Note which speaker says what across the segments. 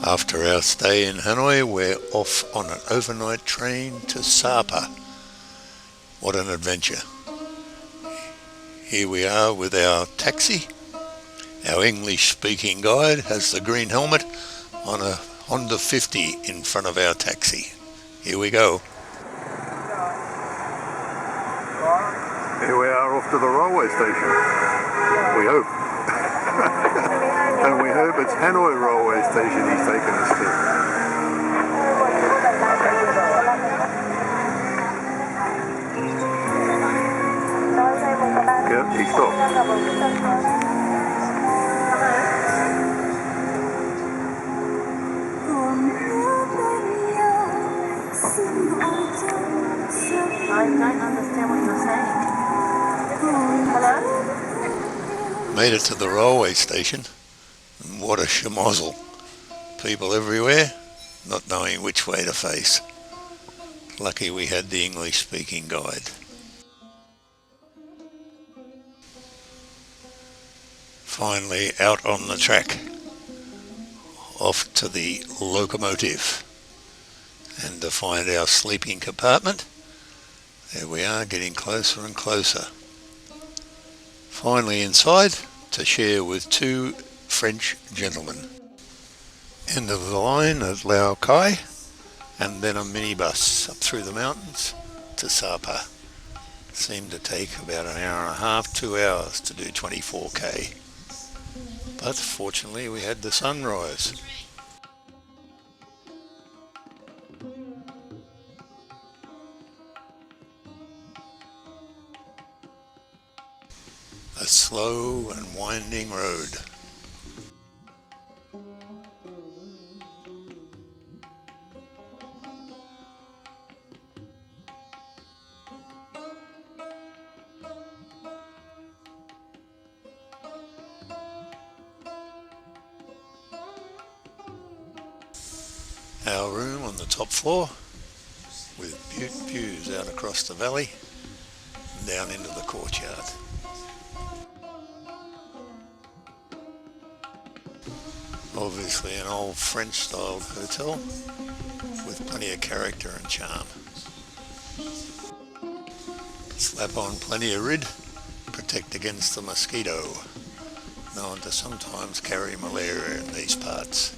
Speaker 1: After our stay in Hanoi, we're off on an overnight train to Sapa. What an adventure. Here we are with our taxi. Our English-speaking guide has the green helmet on a Honda 50 in front of our taxi. Here we go. Here we are off to the railway station. We hope. And we hope it's Hanoi railway station he's taking us to. Yep, he stopped.
Speaker 2: I don't understand what you're saying. Hello?
Speaker 1: Made it to the railway station. And what a schmozzle. People everywhere, not knowing which way to face. Lucky we had the English-speaking guide. Finally out on the track, off to the locomotive, and to find our sleeping compartment. There we are, getting closer and closer. Finally inside to share with two French gentlemen. End of the line at Lao Cai, and then a minibus up through the mountains to Sapa. Seemed to take about an hour and a half, 2 hours to do 24k. But fortunately we had the sunrise. A slow and winding road. Our room on the top floor with views out across the valley and down into the courtyard. Obviously an old French-styled hotel with plenty of character and charm. Slap on plenty of rid, protect against the mosquito, known to sometimes carry malaria in these parts.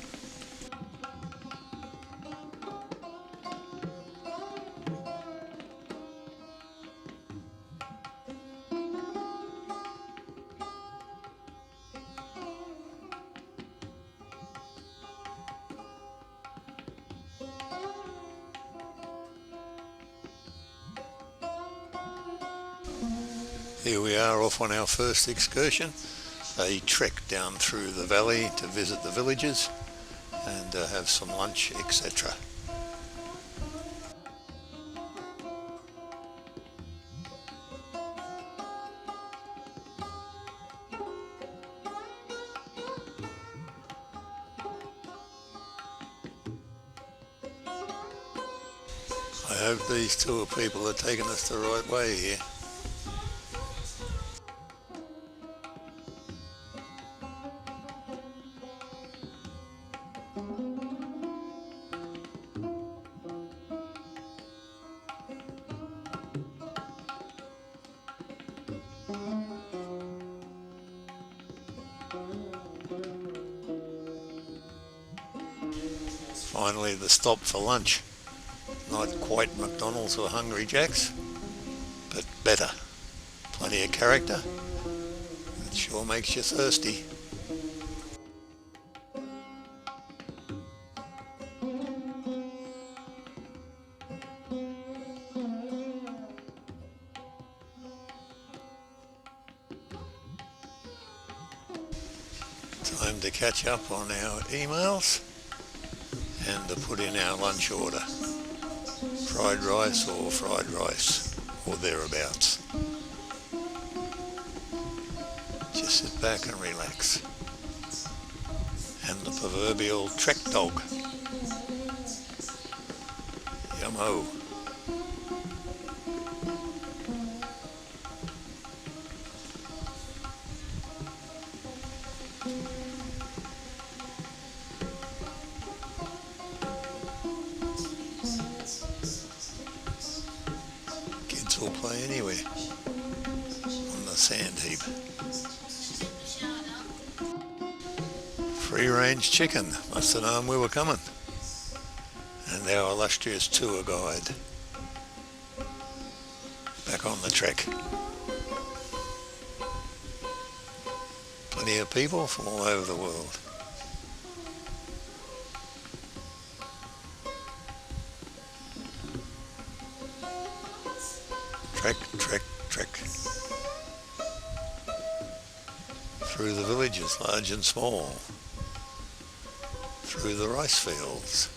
Speaker 1: Here we are off on our first excursion, a trek down through the valley to visit the villages and have some lunch, etc. I hope these tour people are taking us the right way here. Finally the stop for lunch. Not quite McDonald's or Hungry Jack's, but better. Plenty of character. It sure makes you thirsty. Time to catch up on our emails and to put in our lunch order. Fried rice or thereabouts. Just sit back and relax. And the proverbial trek dog. Yum-ho. anywhere on the sand heap. Free range chicken, must have known we were coming. And our illustrious tour guide back on the trek. Plenty of people from all over the world. Trek, trek, trek. Through the villages, large and small. Through the rice fields.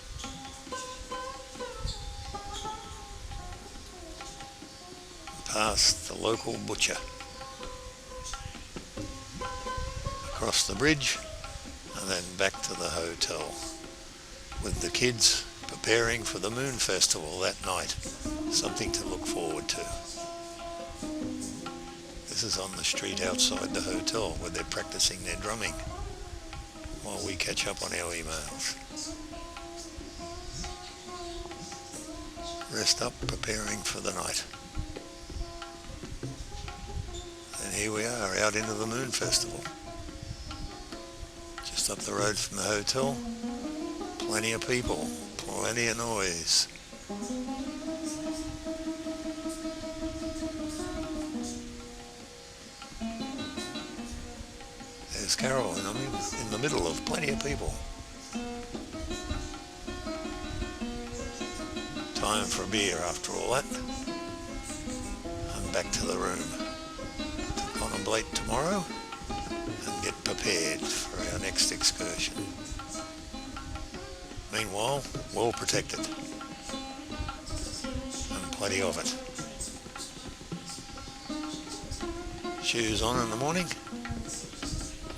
Speaker 1: Past the local butcher. Across the bridge and then back to the hotel with the kids preparing for the Moon Festival that night. Something to look forward to. This is on the street outside the hotel where they're practicing their drumming while we catch up on our emails. Rest up, preparing for the night. And here we are, out into the Moon Festival. Just up the road from the hotel. Plenty of people, plenty of noise. There's Carol, and I'm in the middle of plenty of people. Time for a beer after all that. I'm back to the room to contemplate tomorrow and get prepared for our next excursion. Meanwhile, well protected. And plenty of it. Shoes on in the morning,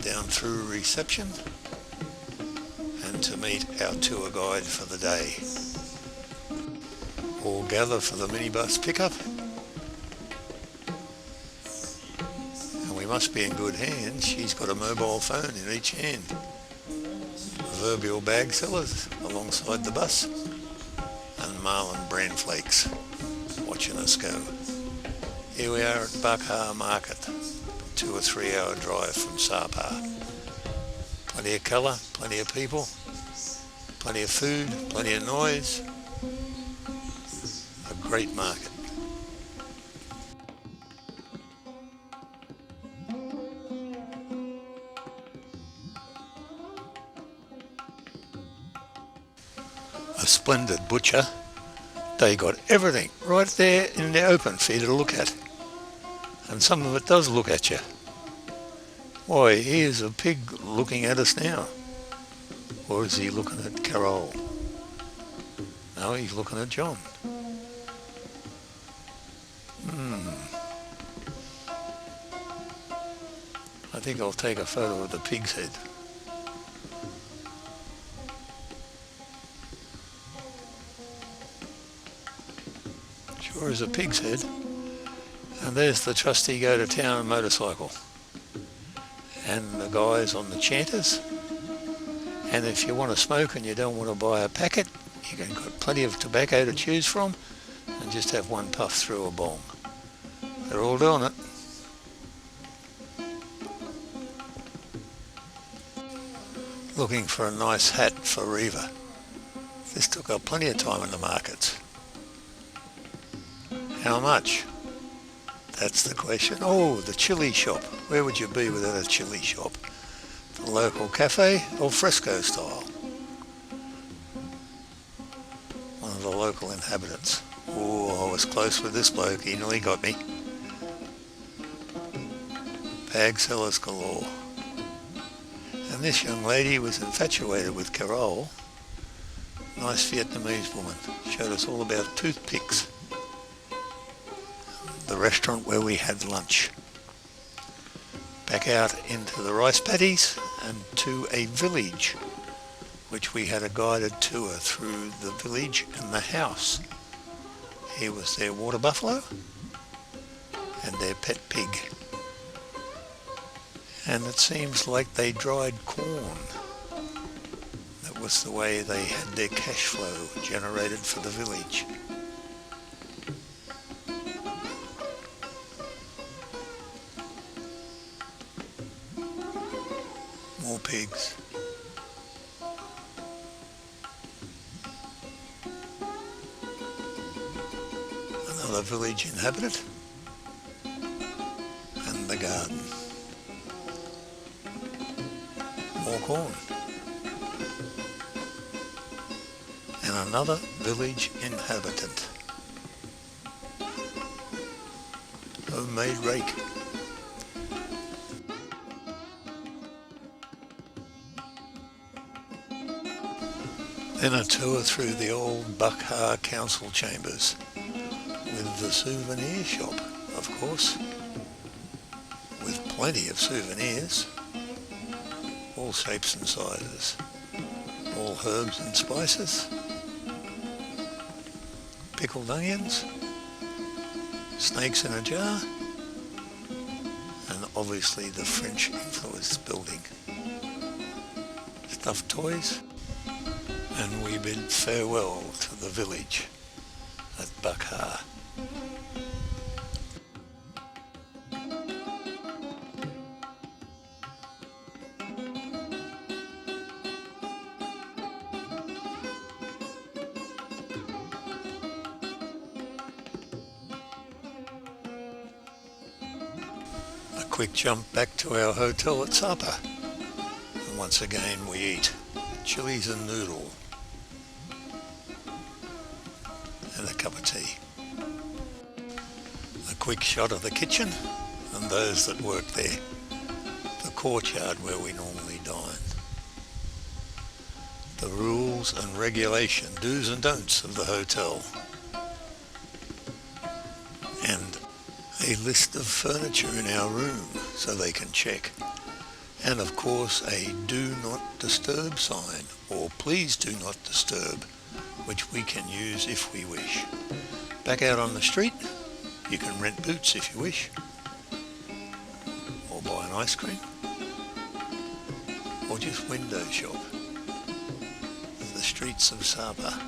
Speaker 1: down through reception, and to meet our tour guide for the day. All gather for the minibus pickup. And we must be in good hands. She's got a mobile phone in each hand. Proverbial bag sellers alongside the bus. And Marlin bran flakes watching us go. Here we are at Bakar Market. 2 or 3 hour drive from Sapa. Plenty of colour, plenty of people, plenty of food, plenty of noise. A great market. A splendid butcher. They got everything right there in the open for you to look at. And some of it does look at you. Why, here's a pig looking at us now. Or is he looking at Carol? No, he's looking at John. I think I'll take a photo of the pig's head. Sure is a pig's head. And there's the trusty go-to-town motorcycle. And the guys on the chanters. And if you want to smoke and you don't want to buy a packet, you can got plenty of tobacco to choose from and just have one puff through a bong. They're all doing it. Looking for a nice hat for Reva. This took up plenty of time in the markets. How much? That's the question. Oh, the chili shop. Where would you be without a chili shop? The local cafe, al fresco style. One of the local inhabitants. Oh, I was close with this bloke. He nearly got me. Bag sellers galore. And this young lady was infatuated with Carol. Nice Vietnamese woman. Showed us all about toothpicks. The restaurant where we had lunch. Back out into the rice paddies and to a village, which we had a guided tour through the village and the house. Here was their water buffalo and their pet pig. And it seems like they dried corn. That was the way they had their cash flow generated for the village. More pigs. Another village inhabited. And the garden. More corn. And another village inhabitant. Homemade rake. Then a tour through the old Buckha council chambers with the souvenir shop, of course, with plenty of souvenirs, all shapes and sizes, all herbs and spices, pickled onions, snakes in a jar, and obviously the French influenced building. Stuffed toys, and we bid farewell to the village at Buckha. A quick jump back to our hotel at Sapa, and once again we eat chilies and noodle and a cup of tea. A quick shot of the kitchen and those that work there, the courtyard where we normally dine, the rules and regulation, do's and don'ts of the hotel, and a list of furniture in our room so they can check, and of course a do not disturb sign, or please do not disturb, which we can use if we wish. Back out on the street, you can rent boots if you wish, or buy an ice cream, or just window shop. The streets of Sapa.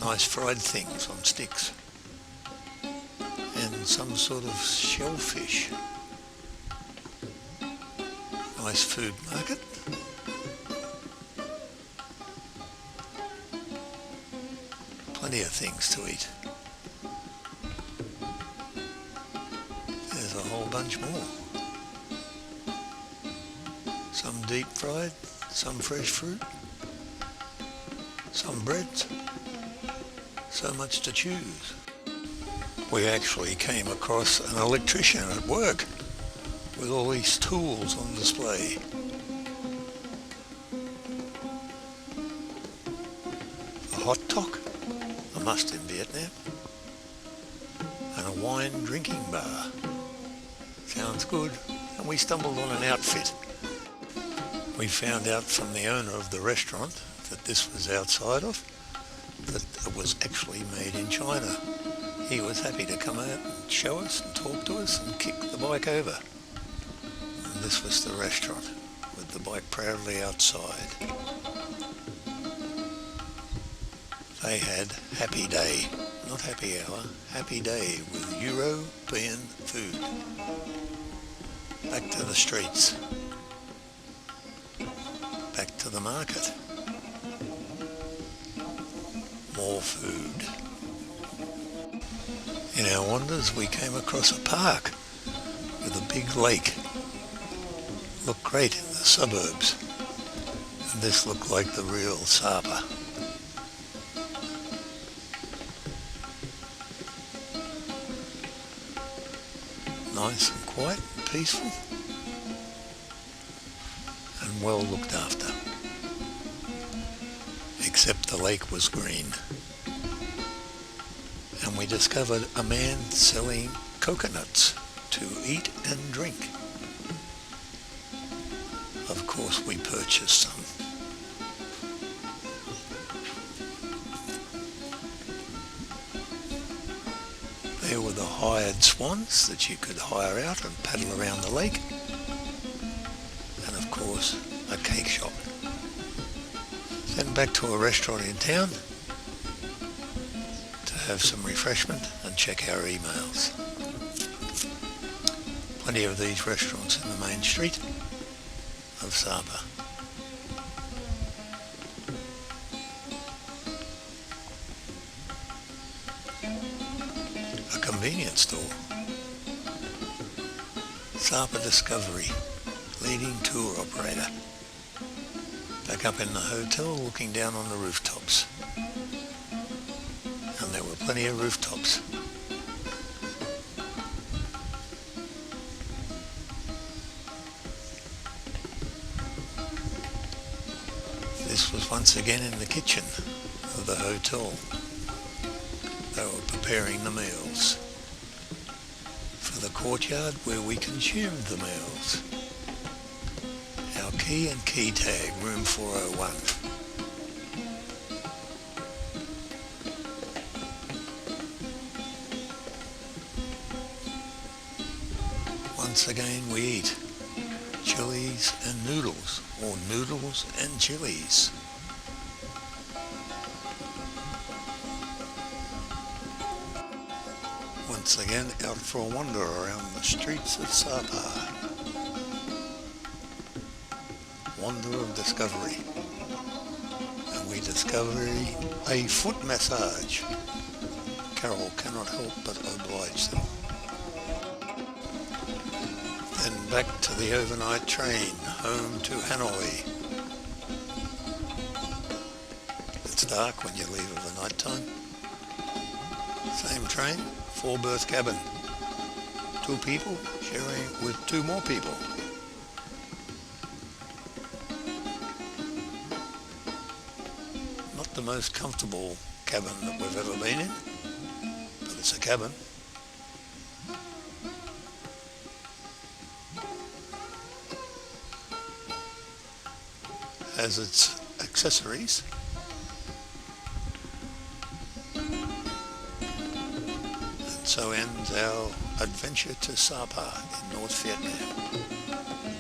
Speaker 1: Nice fried things on sticks, and some sort of shellfish. Nice food market. Plenty of things to eat. There's a whole bunch more. Some deep fried, some fresh fruit, some breads. So much to choose. We actually came across an electrician at work with all these tools on display. A hot tok, a must in Vietnam, and a wine drinking bar. Sounds good. And we stumbled on an outfit. We found out from the owner of the restaurant that this was outside of, that it was actually made in China. He was happy to come out and show us and talk to us and kick the bike over. And this was the restaurant with the bike proudly outside. They had Happy Day, not Happy Hour, Happy Day with European food. Back to the streets. Back to the market. More food. In our wanders we came across a park with a big lake. Looked great in the suburbs, and this looked like the real Sapa. Nice and quiet and peaceful, and well looked after. Except the lake was green. And we discovered a man selling coconuts to eat and drink. Of course we purchased some. There were the hired swans that you could hire out and paddle around the lake. And of course a cake shop. Then back to a restaurant in town to have some refreshment and check our emails. Plenty Plenty of these restaurants in the main street of Sapa. A convenience store. Sapa Discovery, leading tour operator. Back up in the hotel looking down on the rooftops. And there were plenty of rooftops. This was once again in the kitchen of the hotel. They were preparing the meals for the courtyard where we consumed the meals. Our key and key tag, room 401. Once again we eat chilies and noodles, or noodles and chilies. Once again out for a wander around the streets of Sapa. Wander of discovery. And we discover a foot massage. Carol cannot help but oblige them. Then back to the overnight train, home to Hanoi. It's dark when you leave of the night time. Same train, 4-berth cabin. 2 people sharing with 2 more people. Not the most comfortable cabin that we've ever been in, but it's a cabin. Has its accessories. And so ends our adventure to Sapa in North Vietnam.